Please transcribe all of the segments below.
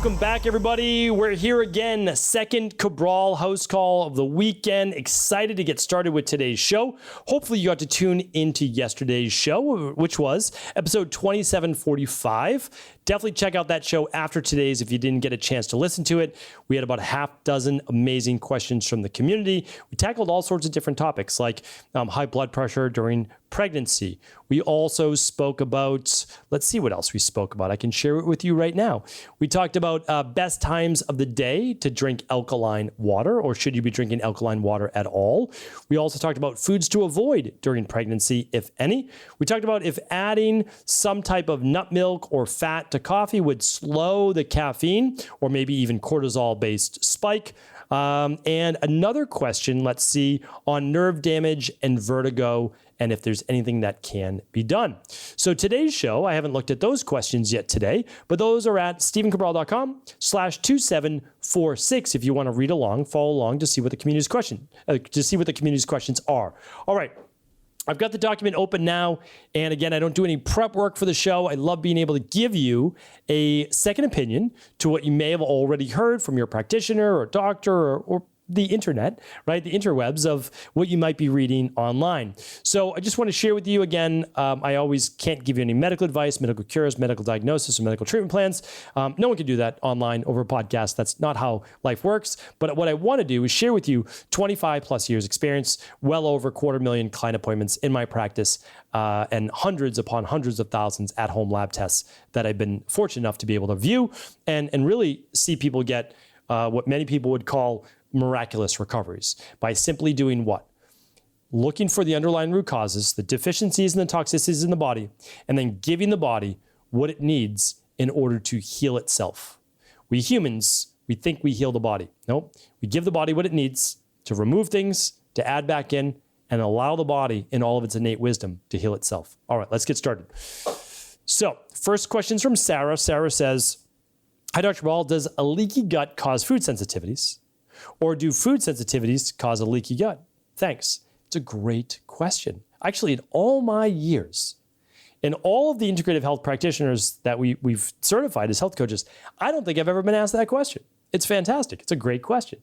Welcome back, everybody. We're here again, second Cabral HouseCall of the weekend. Excited to get started with today's show. Hopefully you got to tune into yesterday's show, which was episode 2745. Definitely check out that show after today's if you didn't get a chance to listen to it. We had about a half dozen amazing questions from the community. We tackled all sorts of different topics like high blood pressure during pregnancy. We also spoke about, let's see what else we spoke about. I can share it with you right now. We talked about best times of the day to drink alkaline water, or should you be drinking alkaline water at all. We also talked about foods to avoid during pregnancy, if any. We talked about if adding some type of nut milk or fat to coffee would slow the caffeine or maybe even cortisol-based spike. And another question, let's see, on nerve damage and vertigo, and if there's anything that can be done. So today's show, I haven't looked at those questions yet today, but those are at stephencabral.com/2746 if you want to read along, follow along to see what the community's questions are. All right. I've got the document open now, and again, I don't do any prep work for the show. I love being able to give you a second opinion to what you may have already heard from your practitioner or doctor or the internet, right? The interwebs of what you might be reading online. So I just want to share with you again, I always can't give you any medical advice, medical cures, medical diagnosis, or medical treatment plans. No one can do that online over a podcast. That's not how life works. But what I want to do is share with you 25 plus years experience, well over 250,000 client appointments in my practice, and hundreds upon hundreds of thousands at-home lab tests that I've been fortunate enough to be able to view and really see people get what many people would call miraculous recoveries by simply doing what? Looking for the underlying root causes, the deficiencies and the toxicities in the body, and then giving the body what it needs in order to heal itself. We humans, we think we heal the body. Nope. We give the body what it needs to remove things, to add back in, and allow the body in all of its innate wisdom to heal itself. All right, let's get started. So, first question's from Sarah. Sarah says, hi, Dr. Ball, does a leaky gut cause food sensitivities? Or do food sensitivities cause a leaky gut? Thanks. It's a great question. Actually, in all my years, in all of the integrative health practitioners that we've certified as health coaches, I don't think I've ever been asked that question. It's fantastic. It's a great question.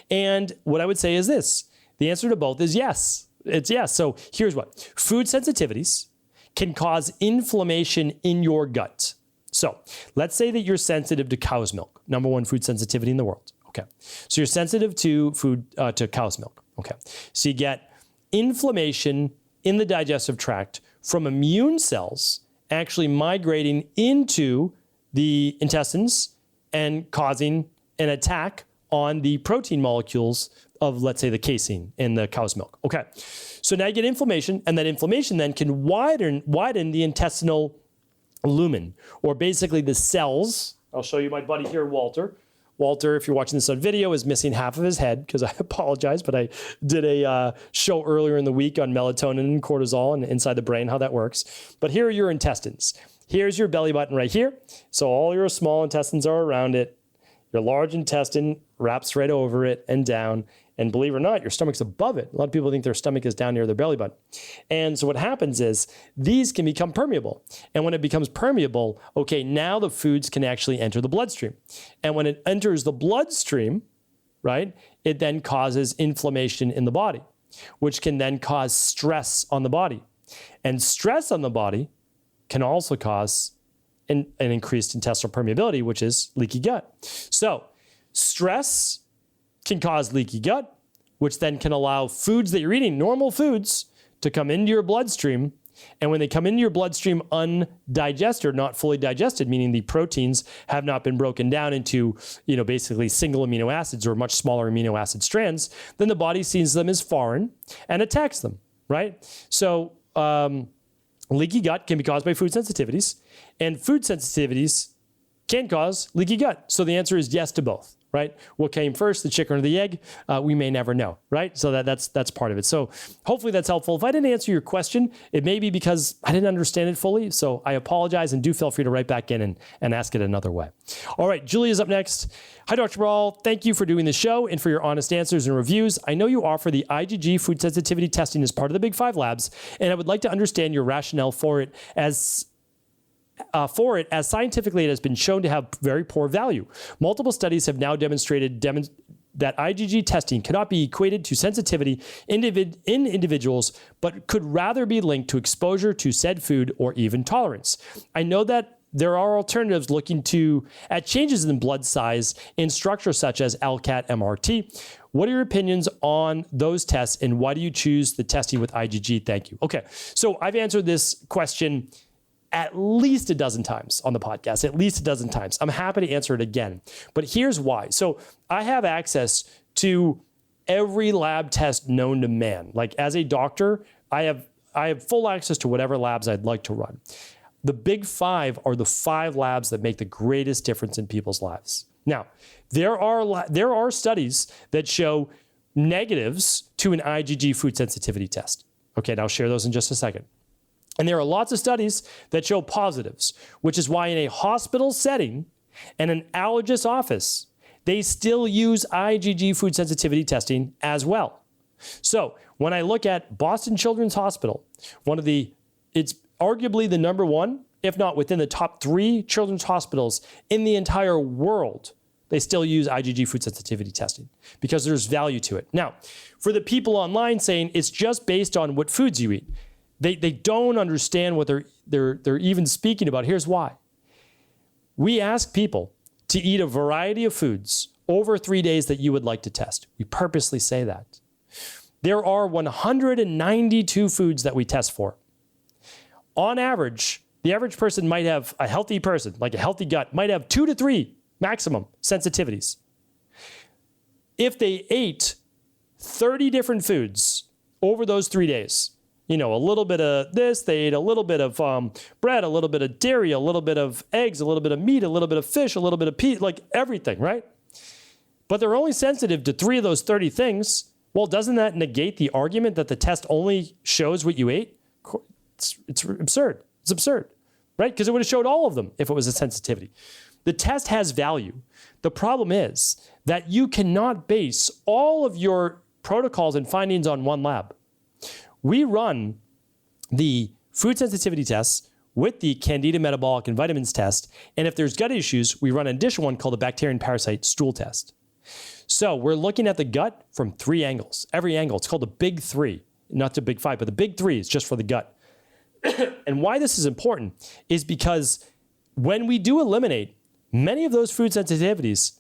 And what I would say is this. The answer to both is yes. It's yes. So here's what. Food sensitivities can cause inflammation in your gut. So let's say that you're sensitive to cow's milk, number one food sensitivity in the world. Okay, so you're sensitive to food, to cow's milk. Okay, so you get inflammation in the digestive tract from immune cells actually migrating into the intestines and causing an attack on the protein molecules of, let's say, the casein in the cow's milk. Okay, so now you get inflammation, and that inflammation then can widen the intestinal lumen, or basically the cells. I'll show you my buddy here, Walter. Walter, if you're watching this on video, is missing half of his head because I apologize, but I did a show earlier in the week on melatonin and cortisol and inside the brain, how that works. But here are your intestines. Here's your belly button right here. So all your small intestines are around it. Your large intestine wraps right over it and down. And believe it or not, your stomach's above it. A lot of people think their stomach is down near their belly button. And so what happens is these can become permeable. And when it becomes permeable, okay, now the foods can actually enter the bloodstream. And when it enters the bloodstream, right, it then causes inflammation in the body, which can then cause stress on the body. And stress on the body can also cause an increased intestinal permeability, which is leaky gut. So stress can cause leaky gut, which then can allow foods that you're eating, normal foods, to come into your bloodstream. And when they come into your bloodstream undigested, or not fully digested, meaning the proteins have not been broken down into, basically single amino acids or much smaller amino acid strands, then the body sees them as foreign and attacks them, right? So leaky gut can be caused by food sensitivities, and food sensitivities can cause leaky gut. So the answer is yes to both. Right? What came first, the chicken or the egg? We may never know, right? So that's part of it. So hopefully that's helpful. If I didn't answer your question, it may be because I didn't understand it fully. So I apologize, and do feel free to write back in and ask it another way. All right, Julia's up next. Hi, Dr. Ball. Thank you for doing the show and for your honest answers and reviews. I know you offer the IgG food sensitivity testing as part of the Big Five labs, and I would like to understand your rationale for it as for it, as scientifically it has been shown to have very poor value. Multiple studies have now demonstrated that IgG testing cannot be equated to sensitivity in individuals, but could rather be linked to exposure to said food or even tolerance. I know that there are alternatives looking at changes in blood size in structure such as LCAT MRT. What are your opinions on those tests, and why do you choose the testing with IgG? Thank you. Okay, so I've answered this question at least a dozen times on the podcast, at least a dozen times. I'm happy to answer it again, but here's why. So I have access to every lab test known to man. Like, as a doctor, I have full access to whatever labs I'd like to run. The big five are the 5 labs that make the greatest difference in people's lives. Now, there are studies that show negatives to an IgG food sensitivity test. Okay, and I'll share those in just a second. And there are lots of studies that show positives, which is why in a hospital setting and an allergist office, they still use IgG food sensitivity testing as well. So when I look at Boston Children's Hospital, it's arguably the number one, if not within the top 3 children's hospitals in the entire world, they still use IgG food sensitivity testing because there's value to it. Now, for the people online saying it's just based on what foods you eat, they don't understand what they're even speaking about. Here's why. We ask people to eat a variety of foods over 3 days that you would like to test. We purposely say that. There are 192 foods that we test for. On average, the average person might have, a healthy person, like a healthy gut, might have 2 to 3 maximum sensitivities. If they ate 30 different foods over those 3 days, a little bit of this, they ate a little bit of bread, a little bit of dairy, a little bit of eggs, a little bit of meat, a little bit of fish, a little bit of peat, like everything, right? But they're only sensitive to 3 of those 30 things. Well, doesn't that negate the argument that the test only shows what you ate? It's absurd. It's absurd, right? Because it would have showed all of them if it was a sensitivity. The test has value. The problem is that you cannot base all of your protocols and findings on one lab. We run the food sensitivity tests with the Candida metabolic and vitamins test. And if there's gut issues, we run an additional one called the bacterium parasite stool test. So we're looking at the gut from 3 angles, every angle. It's called the big 3, not the big 5, but the big 3 is just for the gut. And why this is important is because when we do eliminate many of those food sensitivities,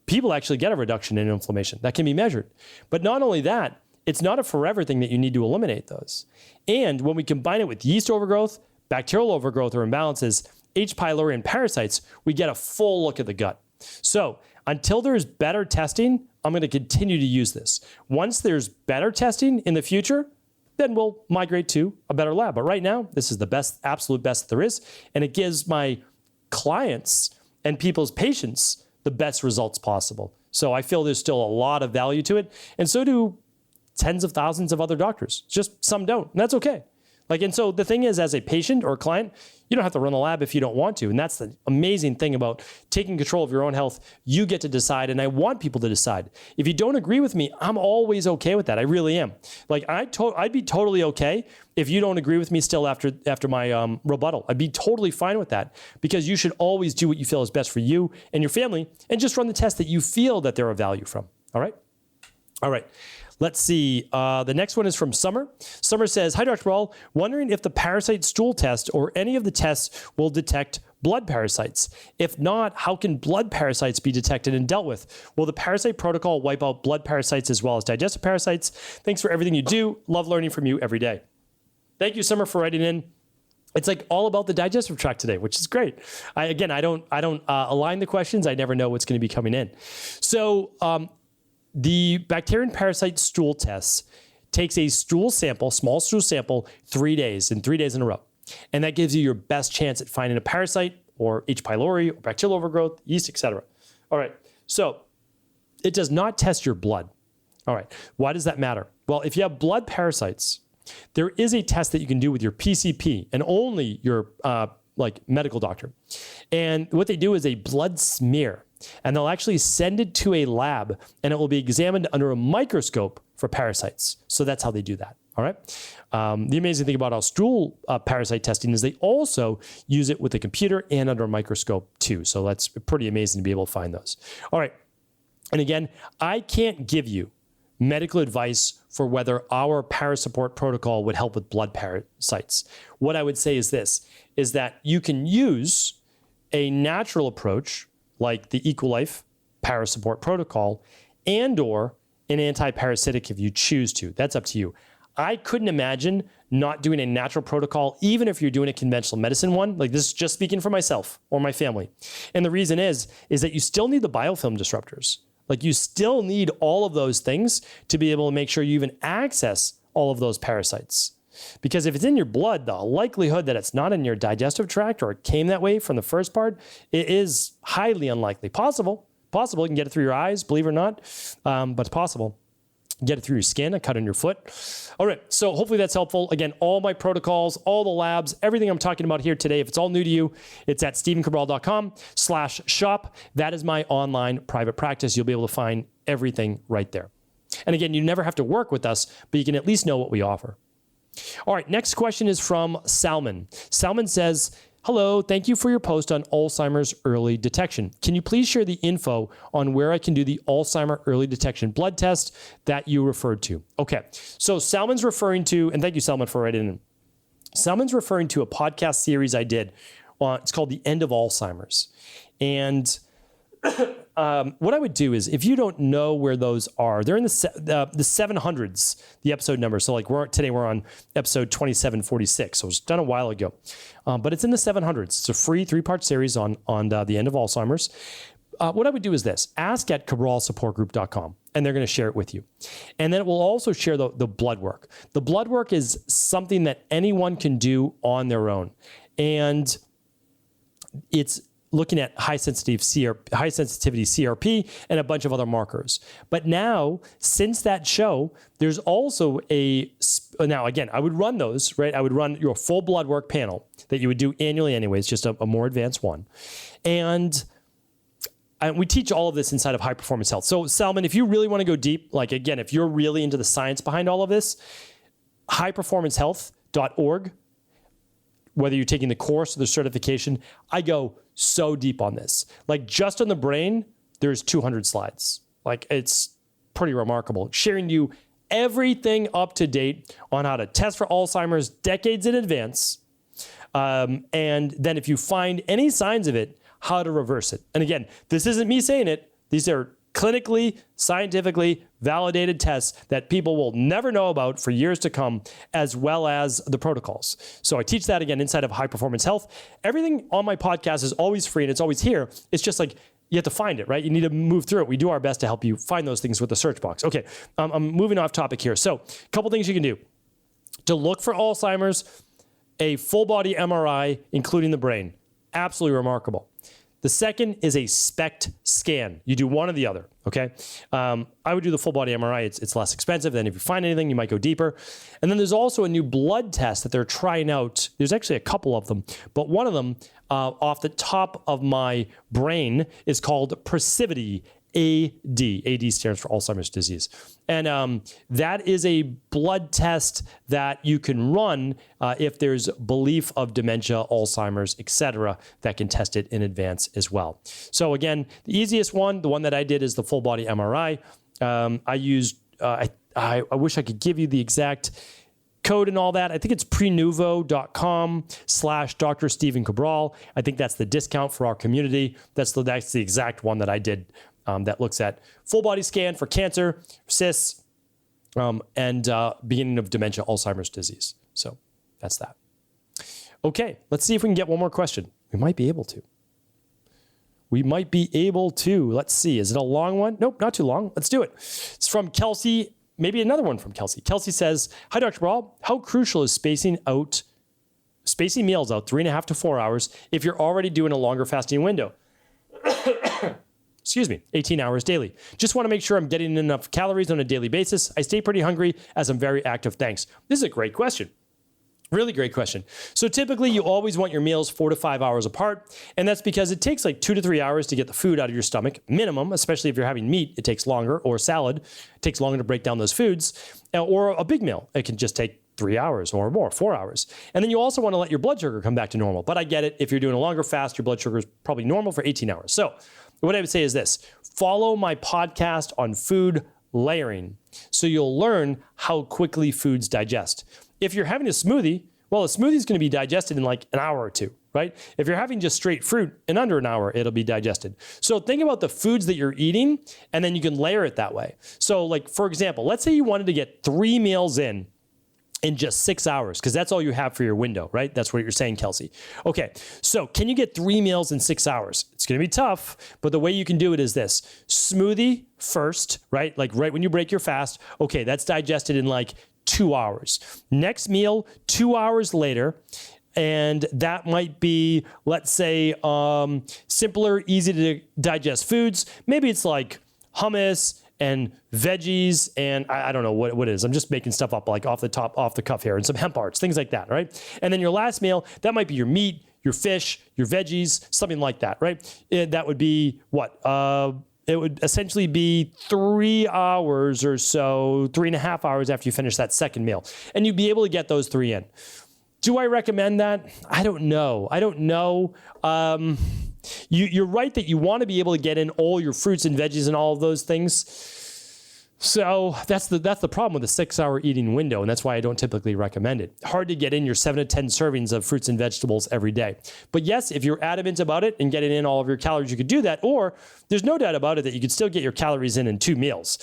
people actually get a reduction in inflammation that can be measured. But not only that, it's not a forever thing that you need to eliminate those. And when we combine it with yeast overgrowth, bacterial overgrowth or imbalances, H. pylori and parasites, we get a full look at the gut. So until there's better testing, I'm going to continue to use this. Once there's better testing in the future, then we'll migrate to a better lab. But right now, this is the best, absolute best there is. And it gives my clients and people's patients the best results possible. So I feel there's still a lot of value to it. And so do tens of thousands of other doctors. Just some don't, and that's okay. And so the thing is, as a patient or a client, you don't have to run the lab if you don't want to. And that's the amazing thing about taking control of your own health. You get to decide, and I want people to decide. If you don't agree with me, I'm always okay with that. I really am. I'd be totally okay if you don't agree with me still after my rebuttal. I'd be totally fine with that, because you should always do what you feel is best for you and your family, and just run the test that you feel that they're of value from. All right. Let's see. The next one is from Summer. Summer says, "Hi, Dr. Ball. Wondering if the parasite stool test or any of the tests will detect blood parasites. If not, how can blood parasites be detected and dealt with? Will the parasite protocol wipe out blood parasites as well as digestive parasites? Thanks for everything you do. Love learning from you every day." Thank you, Summer, for writing in. It's all about the digestive tract today, which is great. I don't align the questions. I never know what's going to be coming in. So, the bacterium parasite stool test takes a stool sample, small stool sample, 3 days, and 3 days in a row. And that gives you your best chance at finding a parasite or H. pylori or bacterial overgrowth, yeast, etc. All right. So it does not test your blood. All right. Why does that matter? Well, if you have blood parasites, there is a test that you can do with your PCP and only your medical doctor. And what they do is a blood smear. And they'll actually send it to a lab, and it will be examined under a microscope for parasites. So that's how they do that. All right. The amazing thing about our stool parasite testing is they also use it with a computer and under a microscope too. So that's pretty amazing to be able to find those. All right. And again, I can't give you medical advice for whether our parasupport protocol would help with blood parasites. What I would say is this, is that you can use a natural approach like the Equilife parasupport protocol and or an anti-parasitic if you choose to. That's up to you. I couldn't imagine not doing a natural protocol, even if you're doing a conventional medicine one. Like, this is just speaking for myself or my family. And the reason is that you still need the biofilm disruptors. Like, you still need all of those things to be able to make sure you even access all of those parasites. Because if it's in your blood, the likelihood that it's not in your digestive tract or it came that way from the first part, it is highly unlikely. Possible. You can get it through your eyes, believe it or not, but it's possible. Get it through your skin, a cut on your foot. All right, so hopefully that's helpful. Again, all my protocols, all the labs, everything I'm talking about here today, if it's all new to you, it's at stephencabral.com/shop. That is my online private practice. You'll be able to find everything right there. And again, you never have to work with us, but you can at least know what we offer. All right, next question is from Salman. Salman says, hello, thank you for your post on Alzheimer's early detection. Can you please share the info on where I can do the Alzheimer early detection blood test that you referred to? Okay, so Salman's referring to, and thank you, Salman, for writing in. Salman's referring to a podcast series I did. It's called The End of Alzheimer's. And what I would do is, if you don't know where those are, they're in the 700s, the episode number. So like today we're on episode 2746. So it was done a while ago, but it's in the 700s. It's a free 3-part series on the end of Alzheimer's. What I would do is this: ask at cabralsupportgroup.com, and they're going to share it with you. And then it will also share the blood work. The blood work is something that anyone can do on their own. And it's looking at high sensitivity CRP and a bunch of other markers. But now, since that show, there's also now again, I would run those, right? I would run your full blood work panel that you would do annually anyways, just a more advanced one. And we teach all of this inside of High Performance Health. So Salman, if you really want to go deep, like again, if you're really into the science behind all of this, highperformancehealth.org, whether you're taking the course or the certification, I go so deep on this. Like, just on the brain, there's 200 slides. Like, it's pretty remarkable. Sharing you everything up to date on how to test for Alzheimer's decades in advance. And then if you find any signs of it, how to reverse it. And again, this isn't me saying it. These are clinically, scientifically validated tests that people will never know about for years to come, as well as the protocols. So I teach that again inside of High Performance Health. Everything on my podcast is always free and it's always here. It's just like, you have to find it, right? You need to move through it. We do our best to help you find those things with the search box. Okay, I'm moving off topic here. So a couple things you can do to look for Alzheimer's: a full body MRI, including the brain. Absolutely remarkable. The second is a SPECT scan. You do one or the other, okay? I would do the full body MRI. It's less expensive. Then if you find anything, you might go deeper. And then there's also a new blood test that they're trying out. There's actually a couple of them, but one of them off the top of my brain is called Precivities. AD stands for Alzheimer's disease. And that is a blood test that you can run if there's belief of dementia, Alzheimer's, etc., that can test it in advance as well. So again, the easiest one, the one that I did, is the full body MRI. I used, I wish I could give you the exact code and all that. I think it's prenuvo.com/Dr. Stephen Cabral. I think that's the discount for our community. That's the exact one that I did. That looks at full body scan for cancer, cysts, and beginning of dementia, Alzheimer's disease. So that's that. Okay, let's see if we can get one more question. We might be able to. Let's see. Is it a long one? Nope, not too long. Let's do it. It's from Kelsey. Maybe another one from Kelsey. Kelsey says, hi, Dr. Cabral. How crucial is spacing meals out 3.5 to 4 hours if you're already doing a longer fasting window? 18 hours daily. Just want to make sure I'm getting enough calories on a daily basis. I stay pretty hungry as I'm very active. Thanks. This is a great question. Really great question. So typically you always want your meals 4 to 5 hours apart. And that's because it takes like 2 to 3 hours to get the food out of your stomach, minimum, especially if you're having meat, it takes longer, or salad, it takes longer to break down those foods, or a big meal. It can just take 3 hours or more, 4 hours. And then you also want to let your blood sugar come back to normal. But I get it. If you're doing a longer fast, your blood sugar is probably normal for 18 hours. So what I would say is this: follow my podcast on food layering so you'll learn how quickly foods digest. If you're having a smoothie, well, a smoothie is going to be digested in like an hour or two, right? If you're having just straight fruit, in under an hour, it'll be digested. So think about the foods that you're eating, and then you can layer it that way. So like, for example, let's say you wanted to get 3 meals in just 6 hours, because that's all you have for your window, right? That's what you're saying, Kelsey. Okay, so can you get 3 meals in 6 hours? It's going to be tough, but the way you can do it is this: smoothie first, right? Like right when you break your fast, okay, that's digested in like 2 hours. Next meal, 2 hours later. And that might be, let's say, simpler, easy to digest foods. Maybe it's like hummus and veggies, and I don't know what it is. I'm just making stuff up like off the cuff here, and some hemp hearts, things like that, right? And then your last meal, that might be your meat, your fish, your veggies, something like that, right? That would be what? It would essentially be 3 hours or so, 3.5 hours after you finish that second meal. And you'd be able to get those 3 in. Do I recommend that? I don't know. You're right that you want to be able to get in all your fruits and veggies and all of those things. So that's the problem with the 6 hour eating window, and that's why I don't typically recommend it. Hard to get in your 7 to 10 servings of fruits and vegetables every day. But yes, if you're adamant about it and getting in all of your calories, you could do that. Or there's no doubt about it that you could still get your calories in 2 meals.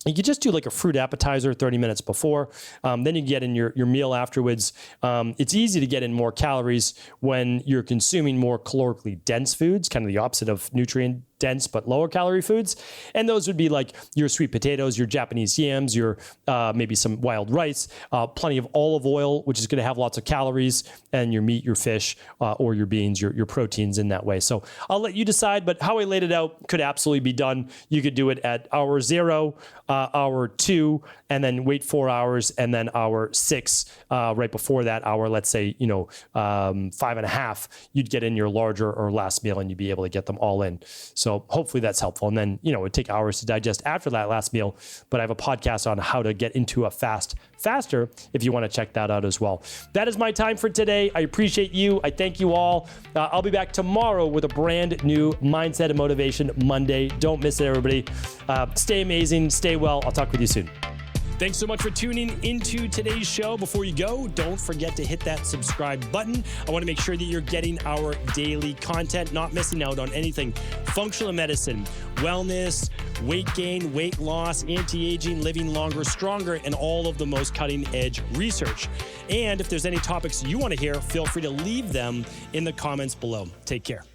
You could just do like a fruit appetizer 30 minutes before. Then you get in your meal afterwards. It's easy to get in more calories when you're consuming more calorically dense foods, kind of the opposite of nutrient dense but lower calorie foods. And those would be like your sweet potatoes, your Japanese yams, your maybe some wild rice, plenty of olive oil, which is going to have lots of calories, and your meat, your fish, or your beans, your proteins in that way. So I'll let you decide, but how I laid it out could absolutely be done. You could do it at hour 0, hour 2, and then wait 4 hours, and then hour 6, right before that hour, let's say, 5.5, you'd get in your larger or last meal, and you'd be able to get them all in. So hopefully that's helpful. And then, it would take hours to digest after that last meal, but I have a podcast on how to get into a fast faster if you want to check that out as well. That is my time for today. I appreciate you. I thank you all. I'll be back tomorrow with a brand new Mindset and Motivation Monday. Don't miss it, everybody. Stay amazing. Stay well. I'll talk with you soon. Thanks so much for tuning into today's show. Before you go, don't forget to hit that subscribe button. I want to make sure that you're getting our daily content, not missing out on anything functional medicine, wellness, weight gain, weight loss, anti-aging, living longer, stronger, and all of the most cutting-edge research. And if there's any topics you want to hear, feel free to leave them in the comments below. Take care.